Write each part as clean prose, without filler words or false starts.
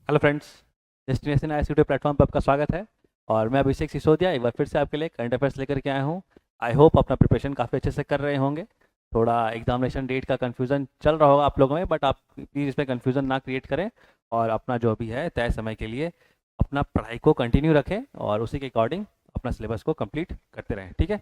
Hello friends, destination ICT platform पर आपका स्वागत है। और मैं अभिषेक सिसोदिया एक बार फिर से आपके लिए करंट अफेयर्स लेकर के आया हूँ। आई होप अपना प्रिपरेशन काफ़ी अच्छे से कर रहे होंगे। थोड़ा एग्जामिनेशन डेट का कन्फ्यूज़न चल रहा होगा आप लोगों में, बट आप प्लीज़ इसमें कन्फ्यूज़न ना क्रिएट करें और अपना जो भी है तय समय के लिए अपना पढ़ाई को कंटिन्यू रखें और उसी के अकॉर्डिंग अपना सिलेबस को कंप्लीट करते रहें। ठीक है।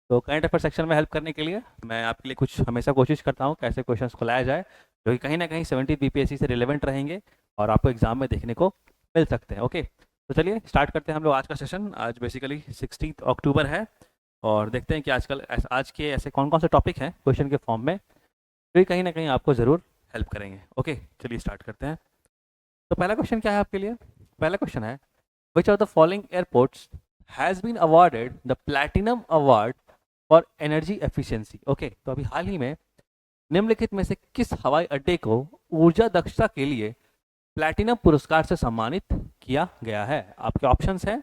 तो करंट अफेयर सेक्शन में हेल्प करने के लिए मैं आपके लिए कुछ हमेशा कोशिश करता हूँ कैसे क्वेश्चंस को लाया जाए जो कि कहीं ना कहीं 70 BPSC से रिलेवेंट रहेंगे और आपको एग्जाम में देखने को मिल सकते हैं। ओके, तो चलिए स्टार्ट करते हैं हम लोग आज का सेशन। आज बेसिकली 16 अक्टूबर है और देखते हैं कि आज के ऐसे कौन कौन से टॉपिक हैं क्वेश्चन के फॉर्म में जो कि कहीं ना कहीं आपको ज़रूर हेल्प करेंगे। ओके, चलिए स्टार्ट करते हैं। तो पहला क्वेश्चन क्या है आपके लिए? पहला क्वेश्चन है, which of the following airports has been awarded the platinum award for energy efficiency. Okay, तो अभी हाल ही में निम्नलिखित में से किस हवाई अड्डे को ऊर्जा दक्षता के लिए प्लैटिनम पुरस्कार से सम्मानित किया गया है? आपके ऑप्शंस हैं,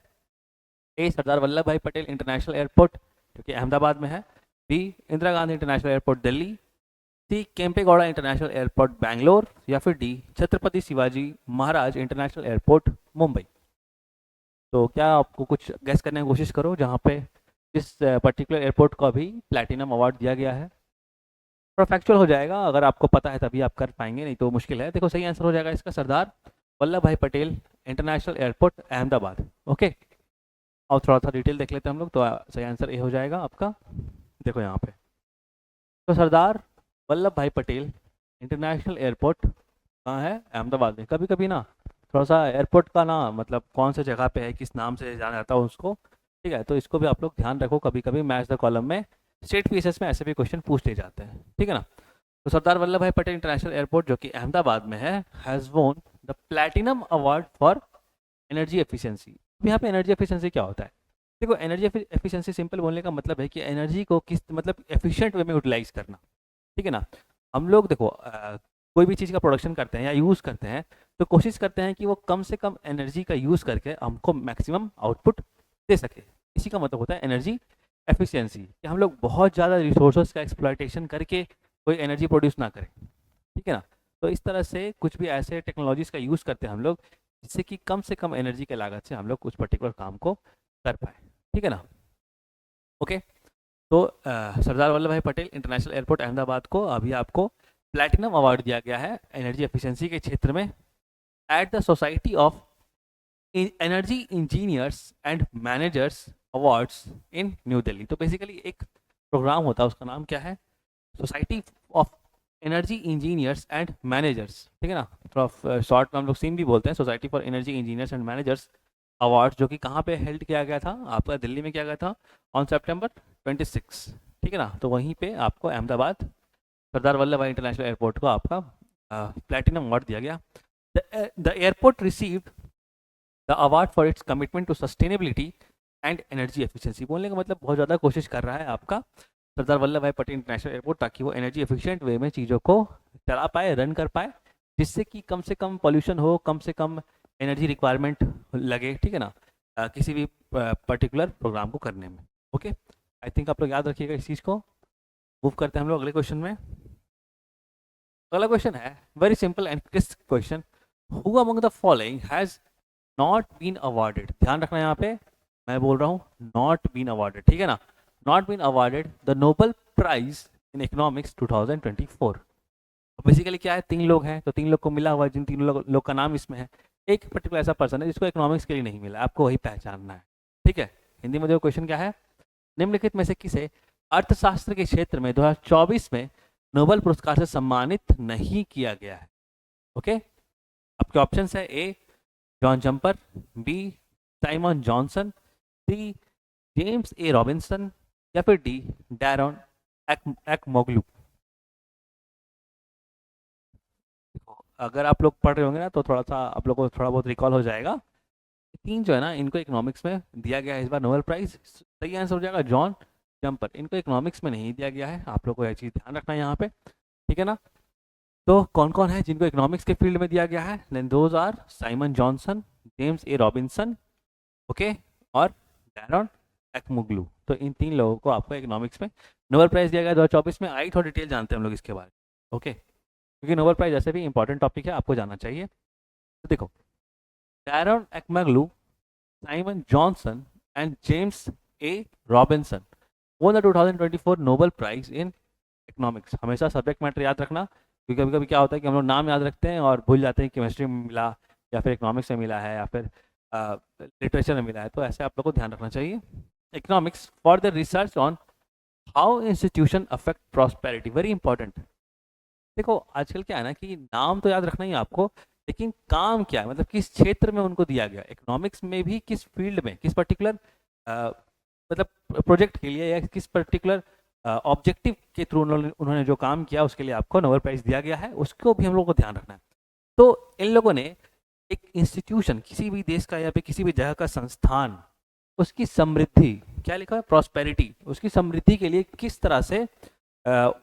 ए सरदार वल्लभ भाई पटेल इंटरनेशनल एयरपोर्ट जो कि अहमदाबाद में है, B Indira Gandhi International Airport Delhi, C Kempegowda International Airport Bangalore, या फिर D Chhatrapati Shivaji Maharaj International Airport Mumbai. तो क्या आपको कुछ गैस करने की कोशिश करो जहाँ पे इस पर्टिकुलर एयरपोर्ट को अभी प्लैटिनम अवार्ड दिया गया है। थोड़ा फैक्चुअल हो जाएगा, अगर आपको पता है तभी आप कर पाएंगे, नहीं तो मुश्किल है। देखो, सही आंसर हो जाएगा इसका सरदार वल्लभ भाई Patel international airport Ahmedabad. Okay, और थोड़ा सा डिटेल देख लेते हैं हम लोग, तो सही आंसर ए हो जाएगा आपका। देखो यहाँ पे, तो सरदार वल्लभ भाई पटेल इंटरनेशनल एयरपोर्ट कहाँ है? अहमदाबाद में। कभी कभी ना थोड़ा सा एयरपोर्ट का ना मतलब कौन सी जगह पे है, किस नाम से जाना जाता है उसको, ठीक है, तो इसको भी आप लोग ध्यान रखो। कभी कभी मैच द कॉलम में स्टेट पीसेस में ऐसे भी क्वेश्चन पूछ ले जाते हैं, ठीक है ना। तो सरदार वल्लभ भाई पटेल इंटरनेशनल एयरपोर्ट जो कि अहमदाबाद में है has won the platinum award for energy efficiency. यहाँ पे एनर्जी एफिशिएंसी क्या होता है? देखो, एनर्जी एफिशिएंसी सिंपल बोलने का मतलब है कि एनर्जी को किस मतलब एफिशिएंट वे में यूटिलाइज करना, ठीक है ना। हम लोग देखो कोई भी चीज़ का प्रोडक्शन करते हैं या यूज़ करते हैं तो कोशिश करते हैं कि वो कम से कम एनर्जी का यूज़ करके हमको मैक्सिमम आउटपुट दे सके। इसी का मतलब होता है एनर्जी एफिशिएंसी, कि हम लोग बहुत ज़्यादा रिसोर्सेज का एक्सप्लॉयटेशन करके कोई एनर्जी प्रोड्यूस ना करें, ठीक है ना। तो इस तरह से कुछ भी ऐसे टेक्नोलॉजीज़ का यूज़ करते हैं हम लोग जिससे कि कम से कम एनर्जी के लागत से हम लोग कुछ पर्टिकुलर काम को कर पाए, ठीक है ना। ओके, तो सरदार वल्लभ भाई पटेल इंटरनेशनल एयरपोर्ट अहमदाबाद को अभी आपको प्लैटिनम अवार्ड दिया गया है एनर्जी एफिशिएंसी के क्षेत्र में at the society of energy engineers and managers awards in new Delhi. तो बेसिकली एक प्रोग्राम होता है, उसका नाम क्या है? Society of energy engineers and managers, ठीक है ना। थोड़ा शॉर्ट में हम लोग सीन भी बोलते हैं, society for energy engineers and managers award, जो कि कहाँ पे हेल्ड किया गया था? आपका दिल्ली में किया गया था ऑन September 26, ठीक है ना। तो वहीं पे आपको अहमदाबाद सरदार वल्लभ भाई इंटरनेशनल एयरपोर्ट को आपका प्लैटिनम अवार्ड दिया गया। The airport received the award for its commitment to sustainability and energy efficiency. बोलने का मतलब बहुत ज़्यादा कोशिश कर रहा है आपका सरदार वल्लभ भाई पटेल इंटरनेशनल एयरपोर्ट ताकि वो एनर्जी एफिशिएंट वे में चीज़ों को चला पाए, रन कर पाए, जिससे कि कम से कम पॉल्यूशन हो, कम से कम एनर्जी रिक्वायरमेंट लगे, ठीक है ना, किसी भी पर्टिकुलर प्रोग्राम को करने में। ओके, आई थिंक आप लोग याद रखिएगा इस चीज़ को। मूव करते हैं हम लोग अगले क्वेश्चन में। अगला क्वेश्चन है very simple and crisp question, who among the following has not been awarded. ध्यान रखना यहाँ पे, मैं बोल रहा हूँ नॉट बीन अवार्डेड, ठीक है ना, not been awarded the Nobel prize in economics 2024। Basically क्या है, तीन लोग हैं तो तीन लोग को मिला हुआ है, जिन तीन लोग का नाम इसमें है। एक पर्टिकुलर ऐसा पर्सन है जिसको इकोनॉमिक्स के लिए नहीं मिला, आपको वही पहचानना है, ठीक है। हिंदी में जो क्वेश्चन क्या है, निम्नलिखित में से किसे अर्थशास्त्र के क्षेत्र में 2024 में नोबेल पुरस्कार से सम्मानित नहीं किया गया है? ओके, आपके ऑप्शन है, A John Jumper, B Simon Johnson, C James A Robinson, या फिर डी डैरन एक्मोग्लू। अगर आप लोग पढ़ रहे होंगे ना तो थोड़ा सा आप लोग को थोड़ा बहुत रिकॉल हो जाएगा। तीन जो है ना, इनको इकोनॉमिक्स में दिया गया है इस बार नोबेल प्राइज। सही आंसर हो जाएगा जॉन जम्पर। इनको इकोनॉमिक्स में नहीं दिया गया है, आप लोग को यह चीज़ ध्यान रखना है यहाँ पे, ठीक है ना। तो कौन कौन है जिनको इकोनॉमिक्स के फील्ड में दिया गया है? Then those are Simon Johnson, James A Robinson, okay, और डैरन एक्मुग्लू। तो इन तीन लोगों को आपको इकोनॉमिक्स में नोबेल प्राइज दिया गया 2024 में। आई थोड़ा डिटेल जानते हैं हम लोग इसके बारे में, ओके, क्योंकि नोबेल प्राइज ऐसे भी इंपॉर्टेंट टॉपिक है, आपको जानना चाहिए। तो देखो, Darren Acemoglu, Simon Johnson, and James A. Robinson won the 2024 Nobel Prize in Economics. हमेशा सब्जेक्ट मैटर याद रखना, क्योंकि कभी कभी क्या होता है कि हम लोग नाम याद रखते हैं और भूल जाते हैं केमिस्ट्री में मिला या फिर इकोनॉमिक्स में मिला है या फिर लिटरेचर में मिला है, तो ऐसे आप लोग को ध्यान रखना चाहिए. Economics for the research on how institution affect prosperity, very important. देखो आजकल क्या है ना कि नाम तो याद रखना ही है आपको, लेकिन काम क्या है, मतलब किस क्षेत्र में उनको दिया गया, इकोनॉमिक्स में भी किस फील्ड में, किस पर्टिकुलर मतलब प्रोजेक्ट के लिए या किस पर्टिकुलर ऑब्जेक्टिव के थ्रू उन्होंने जो काम किया उसके लिए आपको नोबेल प्राइज दिया गया है, उसको भी हम लोग को ध्यान रखना है. तो इन लोगों ने एक इंस्टीट्यूशन, किसी भी देश का या फिर किसी भी जगह का संस्थान, उसकी समृद्धि, क्या लिखा है, प्रॉस्पेरिटी, उसकी समृद्धि के लिए किस तरह से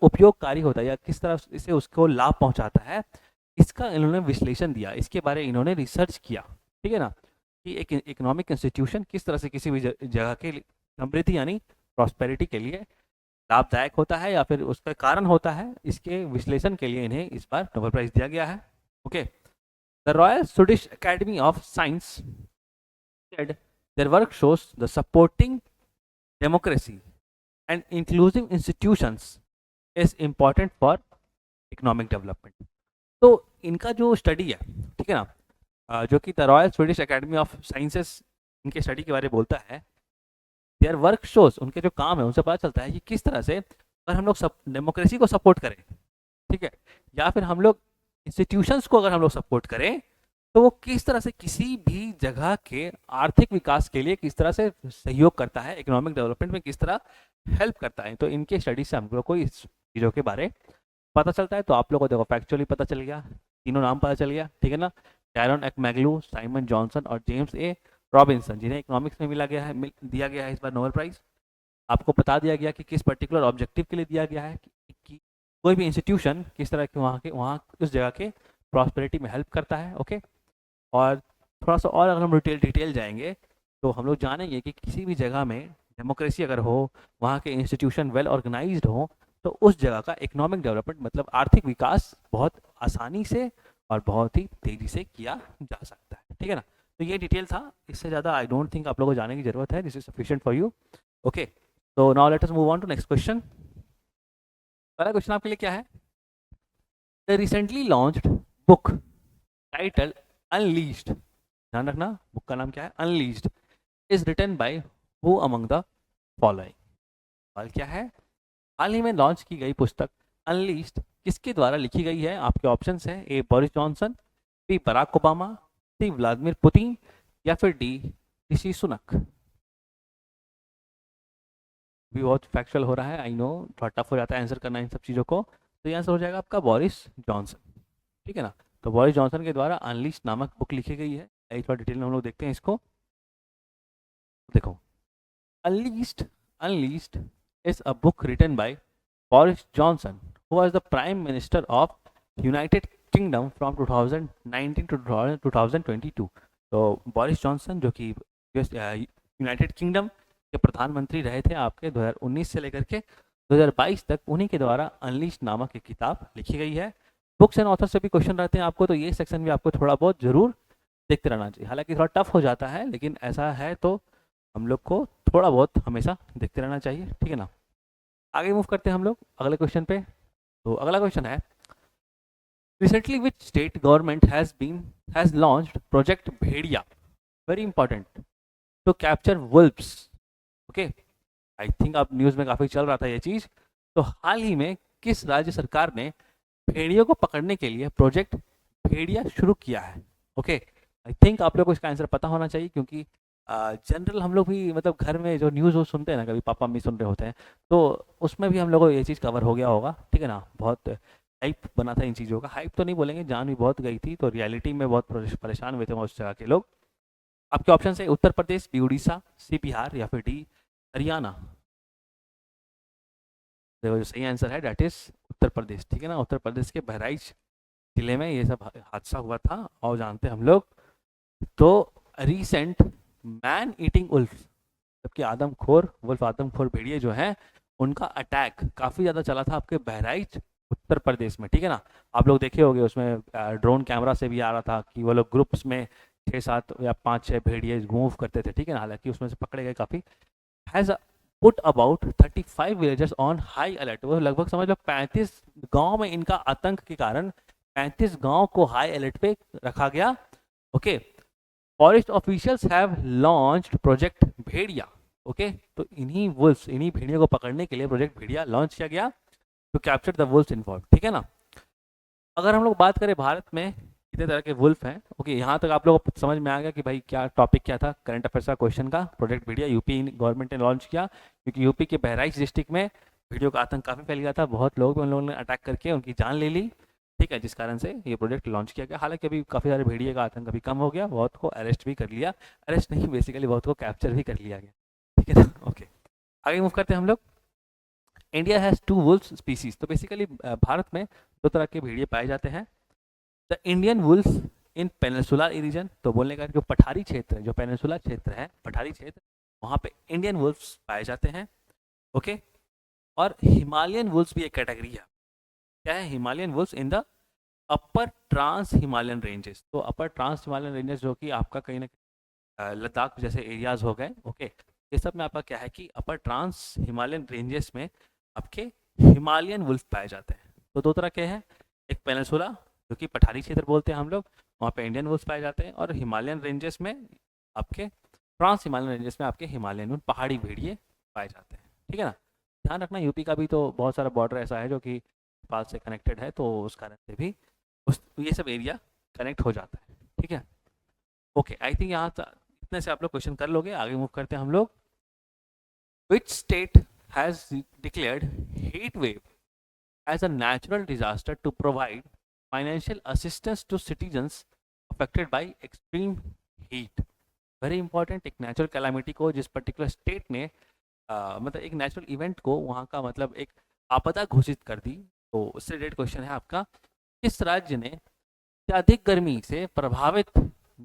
उपयोगकारी होता है या किस तरह से उसको लाभ पहुंचाता है, इसका इन्होंने विश्लेषण दिया, इसके बारे में इन्होंने रिसर्च किया. ठीक है ना, कि एक इकोनॉमिक इंस्टीट्यूशन किस तरह से किसी भी जगह के समृद्धि यानी प्रॉस्पेरिटी के लिए लाभदायक होता है या फिर उसका कारण होता है, इसके विश्लेषण के लिए इन्हें इस बार नोबेल प्राइज दिया गया है. Okay, the royal Swedish academy of science said their work shows the supporting democracy and inclusive institutions is important for economic development. तो इनका जो स्टडी है, ठीक है ना, जो कि the royal Swedish academy of sciences इनके स्टडी के बारे में बोलता है, देयर वर्क शोज, उनके जो काम है उनसे पता चलता है कि किस तरह से अगर हम लोग डेमोक्रेसी को सपोर्ट करें, ठीक है, या फिर हम लोग इंस्टीट्यूशंस को अगर हम लोग सपोर्ट करें, तो वो किस तरह से किसी भी जगह के आर्थिक विकास के लिए किस तरह से सहयोग करता है, इकोनॉमिक डेवलपमेंट में किस तरह हेल्प करता है. तो इनके स्टडी से हम लोग को इस चीज़ों के बारे पता चलता है. तो आप लोगों को देखो फैक्चुअली पता चल गया, तीनों नाम पता चल गया, ठीक है ना, डैरन एक्मेग्लू, साइमन जॉनसन और जेम्स ए रॉबिन्सन, जिन्हें इकोनॉमिक्स में दिया गया है इस बार नोबेल प्राइज. आपको बता दिया गया कि किस पर्टिकुलर ऑब्जेक्टिव के लिए दिया गया है, कि कोई भी इंस्टीट्यूशन किस तरह के वहाँ उस जगह के प्रॉस्पेरिटी में हेल्प करता है. ओके, और थोड़ा सा और अगर हम डिटेल जाएंगे तो हम लोग जानेंगे कि किसी भी जगह में डेमोक्रेसी अगर हो, वहाँ के इंस्टीट्यूशन वेल ऑर्गेनाइज्ड हो, तो उस जगह का इकोनॉमिक डेवलपमेंट मतलब आर्थिक विकास बहुत आसानी से और बहुत ही तेज़ी से किया जा सकता है. ठीक है ना, तो ये डिटेल था, इससे ज़्यादा आई डोंट थिंक आप लोगों को जाने की ज़रूरत है. This is sufficient for you. Okay, तो now let us move on to next question. पहला क्वेश्चन आपके लिए क्या है, the recently launched book title Unleashed, ध्यान रखना बुक का नाम क्या है, Unleashed, is written by who among the following. सवाल क्या है, हाल ही में लॉन्च की गई पुस्तक अनलीस्ड किसके द्वारा लिखी गई है. आपके ऑप्शंस हैं, A Boris Johnson, B Barack Obama, C Vladimir Putin या फिर डी ऋषि सुनक. भी बहुत फैक्चुअल हो रहा है, आई नो थोड़ा टफ हो जाता है आंसर करना इन सब चीज़ों को. तो ये आंसर हो जाएगा आपका बोरिस जॉनसन. ठीक है ना, तो बोरिस जॉनसन के द्वारा अनलीस्ट नामक बुक लिखी गई है. एक थोड़ा डिटेल में हम लोग देखते हैं इसको. देखो, अनलीस्ट is a book written by Boris Johnson, who was the Prime Minister of United Kingdom from 2019 to 2022. तो बोरिस जॉनसन जो कि यूनाइटेड किंगडम के प्रधानमंत्री रहे थे आपके 2019 से लेकर के 2022 तक, उन्हीं के द्वारा अनलीस्ट नामक एक किताब लिखी गई है. बुक्स एंड ऑथर से भी क्वेश्चन रहते हैं आपको, तो ये सेक्शन भी आपको थोड़ा बहुत जरूर देखते रहना चाहिए. हालांकि थोड़ा टफ हो जाता है, लेकिन ऐसा है तो हम लोग को थोड़ा बहुत हमेशा देखते रहना चाहिए. ठीक है ना, आगे मूव करते हैं हम लोग अगले क्वेश्चन पे. तो अगला क्वेश्चन है, recently which state government has launched project Bhediya, very important, to capture wolves. Okay, I think अब न्यूज़ में काफ़ी चल रहा था ये चीज़. तो हाल ही में किस राज्य सरकार ने भेड़ियों को पकड़ने के लिए प्रोजेक्ट भेड़िया शुरू किया है. ओके, आई थिंक आप लोग को इसका आंसर पता होना चाहिए, क्योंकि जनरल हम लोग भी मतलब घर में जो न्यूज़ वो सुनते हैं ना, कभी पापा मम्मी सुन रहे होते हैं, तो उसमें भी हम लोगों को ये चीज़ कवर हो गया होगा. ठीक है ना, बहुत हाइप बना था इन चीज़ों का. हाइप तो नहीं बोलेंगे, जान भी बहुत गई थी, तो रियलिटी में बहुत परेशान हुए थे उस जगह के लोग. आपके ऑप्शन है उत्तर प्रदेश, बी उड़ीसा, सी बिहार या फिर डी हरियाणा. देखो जो सही आंसर है डेट इज उत्तर प्रदेश. ठीक है ना, उत्तर प्रदेश के बहराइच जिले में ये सब हादसा हुआ था. और जानते हैं हम लोग, तो रिसेंट मैन ईटिंग उल्फ, जबकि आदमखोर भेड़िए जो हैं, उनका अटैक काफ़ी ज़्यादा चला था आपके बहराइच उत्तर प्रदेश में. ठीक है ना, आप लोग देखे होंगे उसमें ड्रोन कैमरा से भी आ रहा था कि वो लोग ग्रुप्स में 6-7 या 5-6 भेड़िए मूव करते थे, ठीक है ना, हालांकि उसमें से पकड़े गए काफ़ी, has put about 35 villagers on high alert. वो लगभग समझ लो 35 गांव में इनका आतंक के कारण 35 गांव को हाई अलर्ट पे रखा गया। Okay, forest officials have launched project Bhediya. Okay, तो इन्हीं वुल्फ्स, इन्हीं भेड़ियों को पकड़ने के लिए प्रोजेक्ट भेड़िया लॉन्च किया गया to capture the wolfs involve, ठीक है ना। अगर हम लोग बात करें भारत में कितने तरह के वुल्फ हैं, ओके, यहाँ तक आप लोगों को समझ में आ गया कि भाई क्या टॉपिक क्या था करंट अफेयर्स का क्वेश्चन का। प्रोजेक्ट भेड़िया यूपी गवर्नमेंट ने लॉन्च किया क्योंकि यूपी के बहराइच डिस्ट्रिक्ट में भेड़ियों का आतंक काफ़ी फैल गया था, बहुत लोग उन लोगों ने अटैक करके उनकी जान ले ली, ठीक है, जिस कारण से ये प्रोजेक्ट लॉन्च किया गया। हालांकि अभी काफ़ी सारे भेड़िए का आतंक अभी कम हो गया, बहुत को अरेस्ट भी कर लिया, अरेस्ट नहीं बेसिकली बहुत को कैप्चर भी कर लिया गया, ठीक है ना। ओके, आगे मूव करते हैं हम लोग। India has 2 wolf species. तो बेसिकली भारत में 2 तरह के भेड़िए पाए जाते हैं। The Indian wolf in peninsula region, तो बोलने का जो पठारी क्षेत्र है, जो पेनिनसुला क्षेत्र है, पठारी क्षेत्र, वहाँ पे इंडियन वुल्फ्स पाए जाते हैं। ओके, और हिमालयन वुल्फ्स भी एक कैटेगरी है। क्या है? Himalayan wolves in the upper trans Himalayan ranges. तो अपर ट्रांस हिमालयन रेंजेस जो कि आपका कहीं ना कहीं लद्दाख जैसे एरियाज हो गए, ओके, ये सब में आपका क्या है कि अपर ट्रांस हिमालयन रेंजेस में आपके हिमालयन वुल्फ पाए जाते हैं। तो 2 तरह के हैं, एक पेनिनसुला जो कि पठारी क्षेत्र बोलते हैं हम लोग, वहाँ पे इंडियन वुल्फ पाए जाते हैं, और हिमालयन रेंजेस में आपके ट्रांस हिमालयन रेंजेस में आपके हिमालयन पहाड़ी भेड़िए पाए जाते हैं, ठीक है ना। ध्यान रखना यूपी का भी तो बहुत सारा बॉर्डर ऐसा है जो कि नेपाल से कनेक्टेड है, तो उस कारण से भी उस ये सब एरिया कनेक्ट हो जाता है, ठीक है। ओके, आई थिंक यहाँ इतने से आप लोग क्वेश्चन कर लोगे। आगे मूव करते हैं हम लोग। Which state has declared heat wave as a natural disaster to provide financial assistance to citizens affected by extreme heat। Very important, एक नेचुरल कैलामिटी को जिस पर्टिकुलर स्टेट ने मतलब एक नेचुरल इवेंट को वहाँ का मतलब एक आपदा घोषित कर दी, तो उससे रिलेटेड क्वेश्चन है आपका, किस राज्य ने अत्यधिक गर्मी से प्रभावित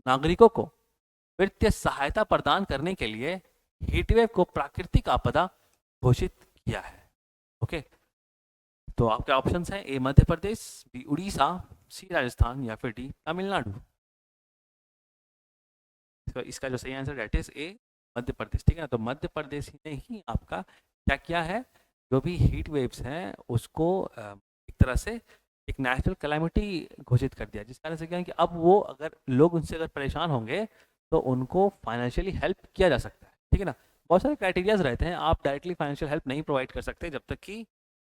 नागरिकों को वित्तीय सहायता प्रदान करने के लिए हीटवेव को प्राकृतिक आपदा घोषित किया है। ओके, तो आपके ऑप्शंस हैं ए मध्य प्रदेश, बी उड़ीसा, सी राजस्थान, या फिर डी तमिलनाडु। तो इसका जो सही answer date is a Madhya Pradesh, ठीक है ना। तो मध्य प्रदेश ने ही आपका क्या किया है, जो भी हीट वेव्स हैं उसको एक तरह से एक नेचुरल कैलामिटी घोषित कर दिया, जिस कारण से क्या है कि अब वो अगर लोग उनसे अगर परेशान होंगे तो उनको फाइनेंशियली हेल्प किया जा सकता है, ठीक है ना। बहुत सारे क्राइटेरियाज रहते हैं, आप डायरेक्टली फाइनेंशियल हेल्प नहीं प्रोवाइड कर सकते जब तक कि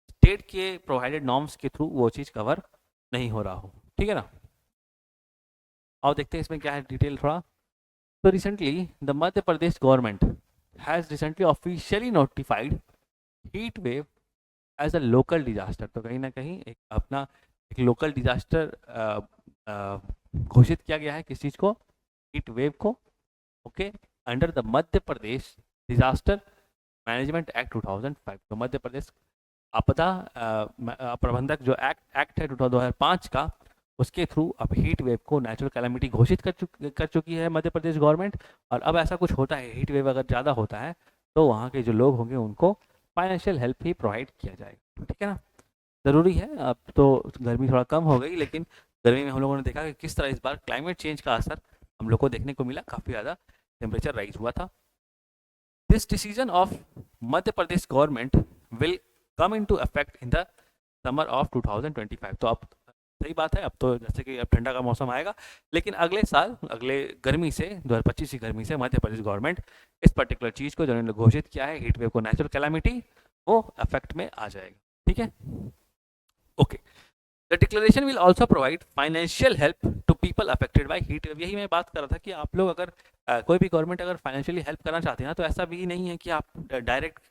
स्टेट के प्रोवाइडेड नॉर्म्स के थ्रू वो चीज़ कवर नहीं हो रहा हो, ठीक है ना। और देखते हैं इसमें क्या है डिटेल थोड़ा। तो recently the Madhya Pradesh government has recently officially notified heat wave as a local disaster. तो कहीं ना कहीं एक अपना एक लोकल डिजास्टर घोषित किया गया है, किस चीज़ को, हीट वेव को। Okay, under the Madhya Pradesh disaster management act 2005। तो मध्य प्रदेश आपदा प्रबंधक जो एक्ट है 2005 का, उसके थ्रू अब हीट वेव को नेचुरल कैलामिटी घोषित कर चुकी है मध्य प्रदेश गवर्नमेंट। और अब ऐसा कुछ होता है, हीट वेव अगर ज़्यादा होता है तो वहाँ के जो लोग होंगे उनको फाइनेंशियल हेल्प ही प्रोवाइड किया जाएगा, ठीक है ना। ज़रूरी है, अब तो गर्मी थोड़ा कम हो गई, लेकिन गर्मी में हम लोगों ने देखा कि किस तरह इस बार क्लाइमेट चेंज का असर हम लोग को देखने को मिला, काफ़ी ज़्यादा टेम्परेचर राइज हुआ था। This decision of Madhya Pradesh government will come in to effect in the summer of 2025। तो अब सही बात है, अब तो जैसे कि अब ठंडा का मौसम आएगा, लेकिन अगले साल अगले गर्मी से 2025 की गर्मी से मध्य प्रदेश गवर्नमेंट इस पर्टिकुलर चीज़ को जो उन्होंने घोषित किया है हीट वेव को नेचुरल कैलामिटी, वो अफेक्ट में आ जाएगा, ठीक है। Okay, the declaration will also provide financial help to people affected by heat wave. यही मैं बात कर रहा था कि आप लोग अगर कोई भी गवर्नमेंट अगर फाइनेंशियली हेल्प करना चाहते हैं ना, तो ऐसा भी नहीं है कि आप डायरेक्ट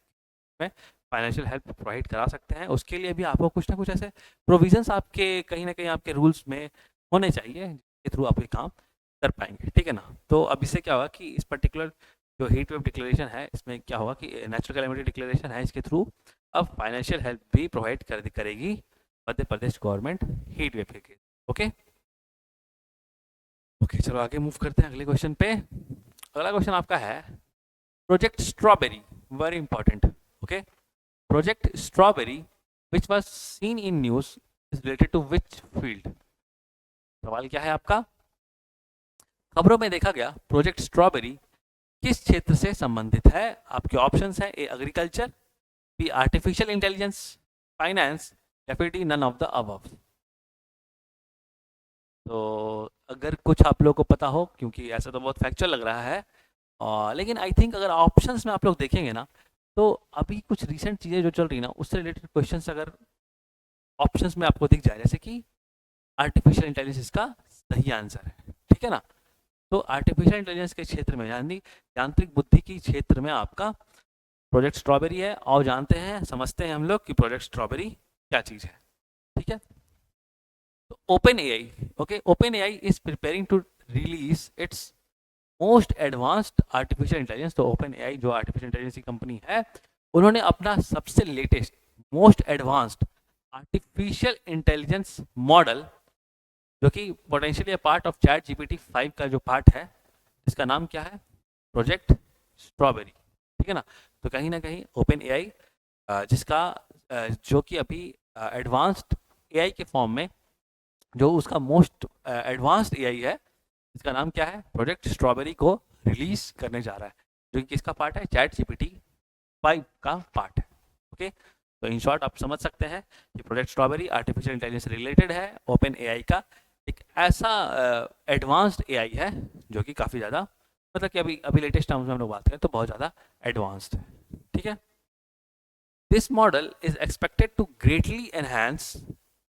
में फाइनेंशियल हेल्प प्रोवाइड करा सकते हैं। उसके लिए भी आपको कुछ ना कुछ ऐसे प्रोविजंस आपके कहीं ना कहीं आपके रूल्स में होने चाहिए, जिसके थ्रू आप ये काम कर पाएंगे, ठीक है ना। तो अब इससे क्या होगा कि इस पर्टिकुलर जो हीट वेव डिक्लेरेशन है, इसमें क्या होगा कि नेचुरल कैलामिटी डिक्लेरेशन है, इसके थ्रू अब फाइनेंशियल हेल्प भी प्रोवाइड करेगी मध्य प्रदेश गवर्नमेंट हीट वेव के। ओके ओके, चलो आगे मूव करते हैं अगले क्वेश्चन पे। अगला क्वेश्चन आपका है project strawberry, very important. Okay, project strawberry which was seen in news is related to which field. सवाल क्या है आपका, खबरों में देखा गया प्रोजेक्ट स्ट्रॉबेरी किस क्षेत्र से संबंधित है? आपके ऑप्शंस हैं A agriculture, B artificial intelligence, finance या फिर D none of the above. तो अगर कुछ आप लोगों को पता हो, क्योंकि ऐसा तो बहुत फैक्चुअल लग रहा है, और लेकिन आई थिंक अगर ऑप्शंस में आप लोग देखेंगे ना, तो अभी कुछ रिसेंट चीज़ें जो चल रही ना उससे रिलेटेड क्वेश्चंस अगर ऑप्शंस में आपको दिख जाए, जैसे कि आर्टिफिशियल इंटेलिजेंस इसका सही आंसर है, ठीक है ना। तो आर्टिफिशियल इंटेलिजेंस के क्षेत्र में यानी यांत्रिक बुद्धि की क्षेत्र में आपका प्रोजेक्ट स्ट्रॉबेरी है। और जानते हैं, समझते हैं हम लोग कि प्रोजेक्ट स्ट्रॉबेरी क्या चीज़ है, ठीक है। तो Open AI, okay, Open AI is preparing to release its most advanced artificial intelligence. तो ओपन एआई जो आर्टिफिशियल इंटेलिजेंस की कंपनी है, उन्होंने अपना सबसे latest most advanced artificial intelligence model, जो कि potentially part of Chat GPT 5 का जो पार्ट है, इसका नाम क्या है? प्रोजेक्ट स्ट्रॉबेरी, ठीक है ना। तो कहीं ना कहीं ओपन एआई जिसका जो कि अभी एडवांस्ड एआई के फॉर्म में जो उसका मोस्ट एडवांस्ड एआई है, इसका नाम क्या है? प्रोजेक्ट स्ट्रॉबेरी को रिलीज करने जा रहा है, जो कि किसका पार्ट है? चैट जीपीटी 5 का पार्ट है, ओके। तो इन शॉर्ट आप समझ सकते हैं कि project strawberry artificial intelligence related है, ओपन एआई का एक ऐसा एडवांस्ड एआई है जो कि काफ़ी ज़्यादा, मतलब कि अभी अभी लेटेस्ट टर्म्स में हम लोग बात करें तो बहुत ज़्यादा एडवांस्ड है, ठीक है। This model is expected to greatly enhance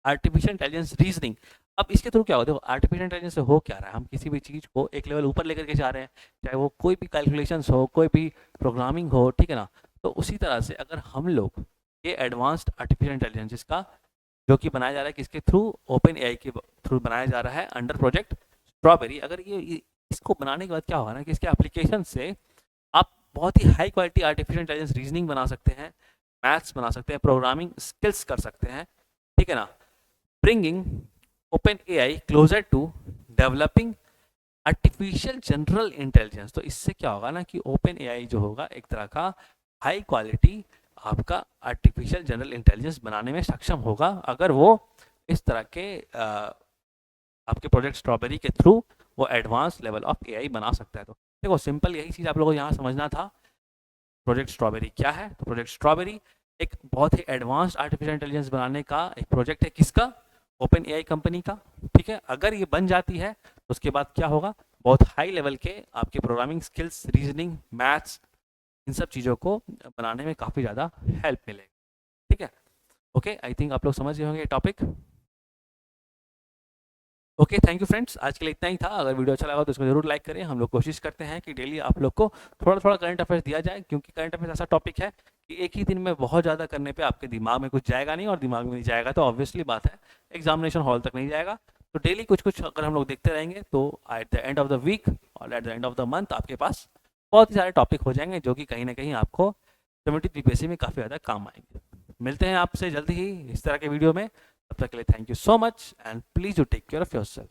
artificial intelligence reasoning. अब इसके थ्रू क्या होता है? आर्टिफिशियल इंटेलिजेंस से हो क्या रहा है, हम किसी भी चीज़ को एक लेवल ऊपर लेकर के जा रहे हैं, चाहे वो कोई भी कैलकुलेशंस हो, कोई भी प्रोग्रामिंग हो, ठीक है ना। तो उसी तरह से अगर हम लोग ये एडवांस्ड आर्टिफिशियल इंटेलिजेंस जिसका जो कि बनाया जा रहा है किसके थ्रू? ओपन एआई के थ्रू बनाया जा रहा है अंडर प्रोजेक्ट स्ट्रॉबेरी। अगर ये इसको बनाने के बाद क्या होगा ना कि इसके एप्लीकेशन से आप बहुत ही high quality artificial intelligence reasoning बना सकते हैं, मैथ्स बना सकते हैं, प्रोग्रामिंग स्किल्स कर सकते हैं, ठीक है ना। Bringing Open AI closer to developing artificial general intelligence. तो इससे क्या होगा ना कि ओपन एआई जो होगा एक तरह का हाई क्वालिटी आपका आर्टिफिशियल जनरल इंटेलिजेंस बनाने में सक्षम होगा, अगर वो इस तरह के आपके प्रोजेक्ट स्ट्रॉबेरी के थ्रू वो एडवांस लेवल ऑफ एआई बना सकता है। तो देखो सिंपल यही चीज़ आप लोगों को यहाँ समझना था। प्रोजेक्ट स्ट्रॉबेरी क्या है? तो प्रोजेक्ट स्ट्रॉबेरी एक बहुत ही एडवांस्ड आर्टिफिशियल इंटेलिजेंस बनाने का एक प्रोजेक्ट है, किसका? ओपन एआई कंपनी का, ठीक है। अगर ये बन जाती है तो उसके बाद क्या होगा? बहुत हाई लेवल के आपके प्रोग्रामिंग स्किल्स, रीजनिंग, मैथ्स, इन सब चीज़ों को बनाने में काफ़ी ज़्यादा हेल्प मिलेगी, ठीक है। ओके, आई थिंक आप लोग समझ गए होंगे ये topic. Okay, thank you friends, आज के लिए इतना ही था। अगर वीडियो अच्छा लगा तो इसको जरूर लाइक करें। हम लोग कोशिश करते हैं कि डेली आप लोग को थोड़ा थोड़ा करंट अफेयर्स दिया जाए, क्योंकि करंट अफेयर्स ऐसा टॉपिक है कि एक ही दिन में बहुत ज़्यादा करने पे आपके दिमाग में कुछ जाएगा नहीं, और दिमाग में नहीं जाएगा तो ऑब्वियसली बात है एग्जामिनेशन हॉल तक नहीं जाएगा। तो डेली कुछ कुछ अगर हम लोग देखते रहेंगे तो at the end of the week और at the end of the month आपके पास बहुत ही सारे टॉपिक हो जाएंगे, जो कि कहीं ना कहीं आपको कम्युनिटी बीपीएससी में काफ़ी ज़्यादा काम आएंगे। मिलते हैं आपसे जल्दी ही इस तरह के वीडियो में, तब तक के लिए thank you so much and please do take care of yourself.